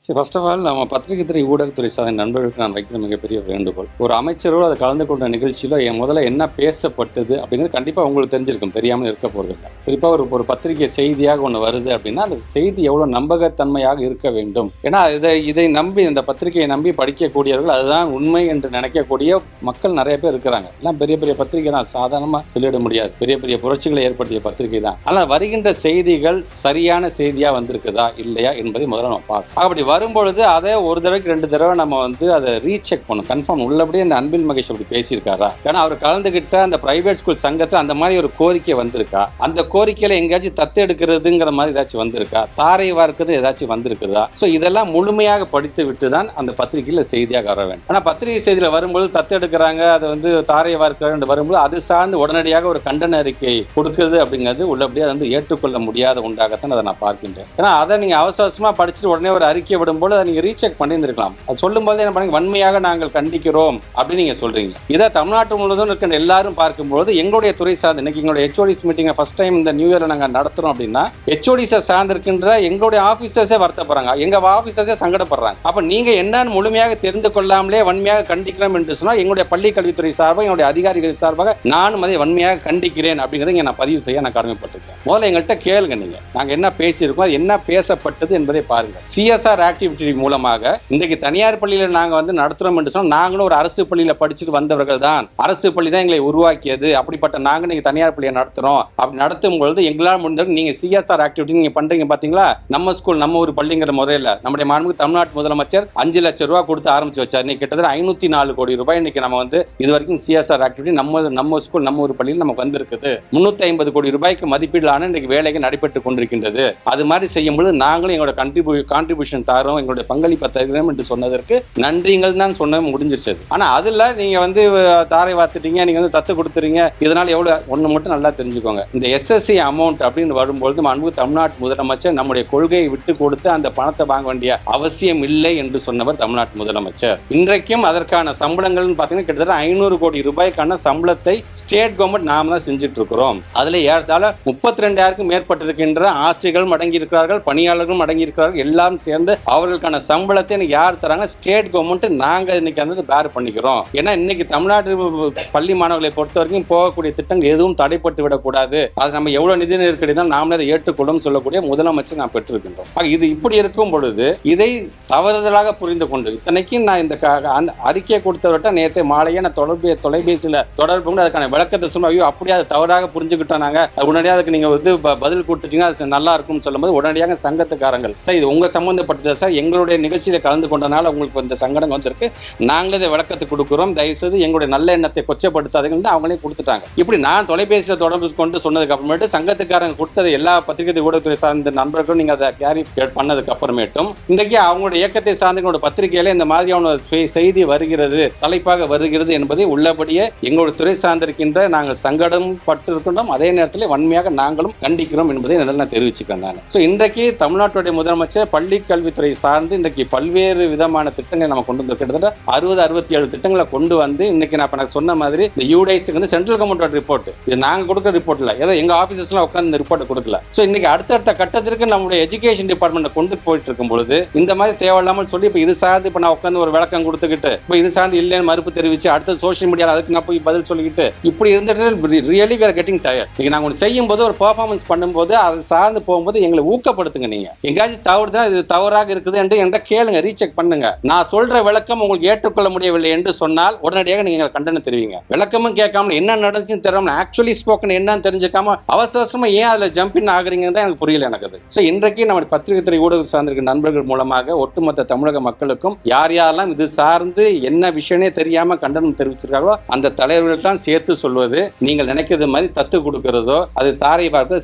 சரி, first of all நம்ம பத்திரிகை துறை ஊடகத்துறை சார்ந்த நண்பர்களுக்கு நான் வைக்கிற மிகப்பெரிய வேண்டுகோள், ஒரு அமைச்சரோடு அதை கலந்து கொண்ட நிகழ்ச்சியில் என் முதல்ல என்ன பேசப்பட்டது அப்படிங்கிறது கண்டிப்பாக உங்களுக்கு தெரிஞ்சிருக்கும், தெரியாமல் இருக்க போகிறது இல்லை. குறிப்பாக ஒரு பத்திரிகை செய்தியாக ஒன்று வருது அப்படின்னா அந்த செய்தி எவ்வளோ நம்பகத்தன்மையாக இருக்க வேண்டும். ஏன்னா இதை நம்பி, இந்த பத்திரிகையை நம்பி படிக்கக்கூடியவர்கள் அதுதான் உண்மை என்று நினைக்கக்கூடிய மக்கள் நிறைய பேர் இருக்கிறாங்க. எல்லாம் பெரிய பெரிய பத்திரிகை தான், சாதாரணமாக சொல்லிட முடியாது, பெரிய பெரிய புரட்சிகளை ஏற்படுத்திய பத்திரிகை தான். ஆனால் வருகின்ற செய்திகள் சரியான செய்தியாக வந்திருக்குதா இல்லையா என்பதை முதல்ல நம்ம பார்க்கணும். அப்படி வரும்பொழுது அதை ஒரு தடவைக்கு 2 தடவை நம்ம அதை ரீசெக் பண்ணணும், கன்ஃபார்ம் உள்ளபடியே அந்த அன்பில் மகேஷ் அப்படி பேசியிருக்காரா, ஏன்னா அவர் கலந்துகிட்ட அந்த பிரைவேட் ஸ்கூல் சங்கத்தில் அந்த மாதிரி ஒரு கோரிக்கை வந்திருக்கா, அந்த கோரிக்கையில எங்கேயாச்சும் தத்து எடுக்கிறதுங்கிற மாதிரி ஏதாச்சும் வந்திருக்கா, தாரை வார்க்கிறது ஏதாச்சும் வந்திருக்குதா. ஸோ இதெல்லாம் முழுமையாக படித்து விட்டு தான் அந்த பத்திரிகையில் செய்தியாக வர வேண்டும். ஆனால் பத்திரிகை செய்தியில் வரும்போது தத்து எடுக்கிறாங்க, அதை தாரை வார்க்கிறாங்க வரும்போது அது சார்ந்து உடனடியாக ஒரு கண்டன அறிக்கை கொடுக்குறது அப்படிங்கிறது உள்ளபடியே அதை ஏற்றுக்கொள்ள முடியாத உண்டாகத்தான் அதை நான் பார்க்கின்றேன். ஏன்னா அதை நீங்கள் அவசரமாக படிச்சுட்டு உடனே ஒரு அறிக்கை விடும்போது அதை நீங்கள் ரீசெக் பண்ணியிருந்திருக்கலாம். அது சொல்லும்போது என்ன பண்ணி வன்மையாக நாங்கள் கண்டிக்கிறோம் அப்படின்னு நீங்கள் சொல்றீங்க. இதை தமிழ்நாட்டு முழுவதும் இருக்கின்ற எல்லாரும் பார்க்கும்போது எங்களுடைய துறை சார்ந்து இன்னைக்கு எங்களுடைய ஹெச்ஓடிஸ் மீட்டிங்கை ஃபர்ஸ்ட் டைம் இந்த நியூ இயர்ல நாங்கள் நடத்துறோம் அப்படின்னா ஹெச்ஓடிஸை சார்ந்திருக்கின்ற எங்களுடைய ஆஃபீஸர்ஸே வருத்தப்படுறாங்க, எங்க ஆஃபீஸர்ஸே சங்கடப்படுறாங்க. அப்ப நீங்க என்னன்னு முழுமையாக தெரிந்து கொள்ளாமலே வன்மையாக கண்டிக்கிறோம் என்று சொன்னால் எங்களுடைய பள்ளி கல்வித்துறை சார்பாக என்னுடைய அதிகாரிகள் சார்பாக நானும் அதை வன்மையாக கண்டிக்கிறேன் அப்படிங்கிறத இங்கே நான் பதிவு செய்ய நான் கடமைப்பட்டிருக்கேன். முதல்ல எங்கள்கிட்ட கேளுங்க, நீங்க நாங்க என்ன பேசியிருக்கோம், அது என்ன பேசப்பட்டது என்பதை பாருங்க. சிஎஸ்ஆர் ஆக்டிவிட்டி மூலமாக இன்றைக்கு தனியார் பள்ளியில் நாங்கள் நடத்துறோம் என்று சொன்னால் நாங்களும் ஒரு அரசு பள்ளியில் படிச்சுட்டு வந்தவர்கள் தான், அரசு பள்ளி தான் எங்களை உருவாக்கியது. அப்படிப்பட்ட நாங்கள் நீங்க தனியார் பள்ளியை நடத்துறோம், அப்படி நடத்தும் பொழுது எங்களால் முடிஞ்சது நீங்க சிஎஸ்ஆர் ஆக்டிவிட்டி நீங்க பண்றீங்க பாத்தீங்களா. நம்ம ஸ்கூல் நம்ம ஒரு பள்ளிங்கிற முறையில் நம்முடைய மாண்புமிகு தமிழ்நாட்டு முதலமைச்சர் 5 லட்சம் ரூபாய் கொடுத்து ஆரம்பிச்சு வச்சார். இன்னைக்கு கிட்டத்தட்ட 504 கோடி ரூபாய் இன்னைக்கு நம்ம இது வரைக்கும் சிஎஸ்ஆர் ஆக்டிவிட்டி நம்ம ஸ்கூல் நம்ம ஒரு பள்ளியில் நமக்கு வந்திருக்குது. 350 கோடி ரூபாய்க்கு மதிப்பீடான இன்னைக்கு வேலைகள் நடைபெற்றுக் கொண்டிருக்கின்றது. அது மாதிரி செய்யும் பொழுது நாங்களும் எங்களோட கான்ட்ரிபியூஷன் தாரோம், எங்களுடைய பங்களிப்பை தருகிறோம் என்று சொன்னதற்கு நன்றிகள் தான் சொன்ன முடிஞ்சிருச்சது. ஆனா அதுல நீங்க தாரை வாத்துட்டீங்க, நீங்க தத்து கொடுத்துறீங்க. இதனால எவ்வளவு ஒண்ணு மட்டும் நல்லா தெரிஞ்சுக்கோங்க, இந்த எஸ்எஸ்சி அமௌண்ட் அப்படின்னு வரும்பொழுது மாண்புமிகு தமிழ்நாட்டு முதலமைச்சர் நம்முடைய கொள்கையை விட்டு கொடுத்து அந்த பணத்தை வாங்க வேண்டிய அவசியம் இல்லை என்று சொன்னவர் தமிழ்நாட்டு முதலமைச்சர். இன்றைக்கும் அதற்கான சம்பளங்கள் பாத்தீங்கன்னா கிட்டத்தட்ட 500 கோடி ரூபாய்க்கான சம்பளத்தை ஸ்டேட் கவர்மெண்ட் நாம தான் செஞ்சுட்டு இருக்கிறோம். அதுல ஏறத்தாழ 32,000க்கும் மேற்பட்டிருக்கின்ற ஆசிரியர்களும் அடங்கி இருக்கிறார்கள், பணியாளர்களும் அடங்கி இருக்கிறார்கள். எல்லாம் சேர்ந்து அவர்களுக்கான சம்பளத்தை யார் தராங்க, ஸ்டேட் கவர்மெண்ட். நாங்க இன்னைக்கு பேர் பண்ணிக்கிறோம். ஏன்னா இன்னைக்கு தமிழ்நாட்டு பள்ளி மாணவர்களை பொறுத்த வரைக்கும் போகக்கூடிய திட்டங்கள் எதுவும் தடைப்பட்டு விடக்கூடாது. அது நம்ம எவ்வளவு நிதி நெருக்கடி தான் நாமளே அதை ஏற்றுக்கொள்ளும் சொல்லக்கூடிய முதலமைச்சர் நான் பெற்றிருக்கின்றோம். இது இப்படி இருக்கும் பொழுது இதை தவறுதலாக புரிந்து கொண்டு இத்தனைக்கும் நான் இந்த அறிக்கையை கொடுத்தவர்கிட்ட நேற்று மாலையே நான் தொலைபேசியில தொடர்பு கொண்டு அதுக்கான விளக்கத்தை சொன்ன, ஐயோ அப்படியே அதை தவறாக புரிஞ்சுக்கிட்டோம், நாங்க உடனடியாக அதுக்கு நீங்க பதில் கொடுத்துட்டீங்க, அது நல்லா இருக்கும் சொல்லும் போது உடனடியாக சங்கத்துக்காரங்கள் சார் இது உங்க சம்பந்தப்பட்டது சார், எங்களுடைய நிகழ்ச்சியில கலந்து கொண்டனால உங்களுக்கு இந்த சங்கடம் வந்திருக்கு, நாங்களே இதை விளக்கத்தை கொடுக்கிறோம், தயவுசெய்து எங்களுடைய நல்ல எண்ணத்தை கொச்சப்படுத்தாதுன்னு அவங்களே கொடுத்துட்டாங்க. இப்படி நான் தொலைபேசியில் தொடர்பு கொண்டு சொன்னதுக்கு அப்புறமேட்டு சங்கத்துக்காரங்க கொடுத்தது எல்லா பத்திரிகை ஊடகத்துறை சார்ந்த நண்பர்களும் நீங்க அதை கேரி பண்ணதுக்கு அப்புறமேட்டும் இன்றைக்கு அவங்களுடைய இயக்கத்தை சார்ந்த பத்திரிகையில இந்த மாதிரியான செய்தி வருகிறது, தலைப்பாக வருகிறது என்பதை உள்ளபடியே எங்களுடைய துறை சார்ந்திருக்கின்ற நாங்கள் சங்கடம் பட்டு இருக்கின்றோம், அதே நேரத்தில் வன்மையாக நாங்களும் கண்டிக்கிறோம் என்பதை நான் தெரிவிச்சுக்கிறேன். நான் இன்றைக்கு தமிழ்நாட்டுடைய முதலமைச்சர் பள்ளி கல்வித்துறை சார்ந்து இன்றைக்கு பல்வேறு விதமான திட்டங்களை நம்ம கொண்டு வந்து கிட்டத்தட்ட 60-67 திட்டங்களை கொண்டு வந்து இன்னைக்கு நான் சொன்ன மாதிரி இந்த யூடைஸுக்கு சென்ட்ரல் கவர்மெண்ட் ரிப்போர்ட், இது நாங்க கொடுக்குற ரிப்போர்ட் இல்ல, ஏதோ எங்க ஆபீசர்ஸ்லாம் உட்கார்ந்து இந்த ரிப்போர்ட் கொடுக்கல. சோ இன்னைக்கு அடுத்தடுத்த கட்டத்திற்கு நம்முடைய எஜுகேஷன் டிபார்ட்மெண்ட் கொண்டு போயிட்டு இருக்கும் பொழுது இந்த மாதிரி தேவையில்லாமல் சொல்லி இப்ப இது சார்ந்து இப்ப நான் உட்கார்ந்து ஒரு விளக்கம் கொடுத்துக்கிட்டு இப்ப இது சார்ந்து இல்லைன்னு மறுப்பு தெரிவிச்சு அடுத்த சோசியல் மீடியால அதுக்கு நான் போய் பதில் சொல்லிக்கிட்டு இப்படி இருந்துட்டு really we are getting tired. நீங்க நாங்க ஒன்று செய்யும் போது ஒரு பெர்ஃபார்மன்ஸ் பண்ணும்போது அதை சார்ந்து போகும்போது எங்களை ஊக்கப்படுத்துங்க. நீங்க எங்கேயாச்சும் தவறுதான் இது தவறாக இருக்குது என்று என்கிட்ட கேளுங்க, ரீசெக் பண்ணுங்க. நான் சொல்ற விளக்கம் உங்களுக்கு ஏற்றுக்கொள்ள முடியவில்லை என்று சொன்னால் உடனடியாக நீங்க கண்டனம் தெரிவிங்க. விளக்கமும் கேட்காம என்ன நடந்துச்சுன்னு தெரியாம ஆக்சுவலி ஸ்போக்கன் என்னன்னு தெரிஞ்சுக்காம அவசரமா ஏன் அதுல ஜம்ப் இன் ஆகுறீங்கன்னு தான் எனக்கு புரியல எனக்கு. ஸோ இன்றைக்கு நம்ம பத்திரிகை துறை ஊடகம் சார்ந்திருக்க நண்பர்கள் மூலமாக ஒட்டுமொத்த தமிழக மக்களுக்கும் யார் யாரெல்லாம் இது சார்ந்து என்ன விஷயமே தெரியாம கண்டனம் தெரிவிச்சிருக்காங்களோ அந்த தலைவர்களுக்கெல்லாம் சேர்த்து சொல்வது, நீங்கள் நினைக்கிறது மாதிரி தத்து கொடுக்கிறதோ அது தாரை பார்த்து